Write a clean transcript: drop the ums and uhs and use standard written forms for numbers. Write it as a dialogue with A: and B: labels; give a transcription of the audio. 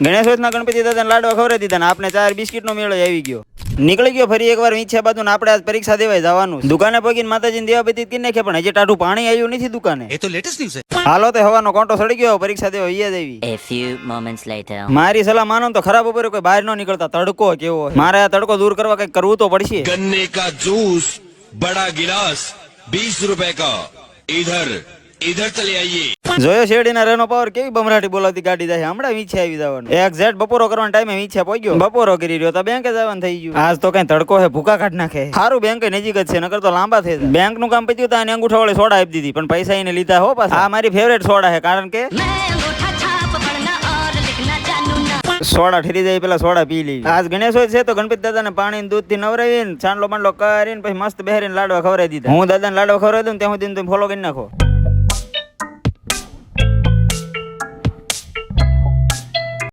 A: ગણેશ ચોથના ગણપતિ દાદાને લાડવા ખવડાવી દીધા ને આપણે 4 બિસ્કિટનો મેળો આવી ગયો. નીકળી ગયો ફરી એકવાર ઈચ્છા બાજુ ને આપણે આજ પરીક્ષા દેવાય જવાનું. દુકાને પગીને માતાજીને દેવા બધી કરી નાખે પણ હજી ટાઢું પાણી આવ્યું નથી દુકાને.
B: એ તો લેટેસ્ટ ન્યૂઝ છે.
A: હાલો તે હવાનો કોંટો સડી ગયો, પરીક્ષા દેવા ઈયા જ આવી.
C: A few moments later.
A: મારી સલાહ માનો તો ખરાબ ઉપર કોઈ બહાર ન નીકળતા, તડકો કેવો છે. મારે આ તડકો દૂર કરવા કઈક કરવું તો પડશે.
D: गन्ने का जूस बड़ा गिलास 20 रुपए का इधर चले आइए.
A: જોયો શેરડીના રેનો પાવર કેવી બમરાટી બોલાવતી ગાડી જાય. હમણાં વીછે આવી જવાનું. એક્ઝેક્ટ બપોરો કરવાના ટાઈમે વીછે પહોંચ્યો. બપોરો કરી રહ્યો તો બેંકે જવાનું થઈ ગયું. આજ તો કઈ તડકો હે, ભૂકા કાઢ નાખે. સારું બેંક નજીક જ છે, નકર તો લાંબા થઈ જાય. બેંક નું કામ પત્યું તો આને અંગૂઠા વાળી સોડા આપી દીધી પણ પૈસા એને લીધા હો પાછા. આ મારી ફેવરેટ સોડા છે કારણ કે સોડા ઠરી જાય પેલા સોડા પી લેવી. આજ ગણેશ હોય છે તો ગણપતિ દાદાને પાણી દૂધ થી નવરાવીને ચાંદલો પાંડલો કરીને પછી મસ્ત બેહરીને લાડવા ખવડાવી દીધા. હું દાદાને લાડવા ખવડાવી દઉં ત્યાં સુધી તમે ફોલો કરી નાખો.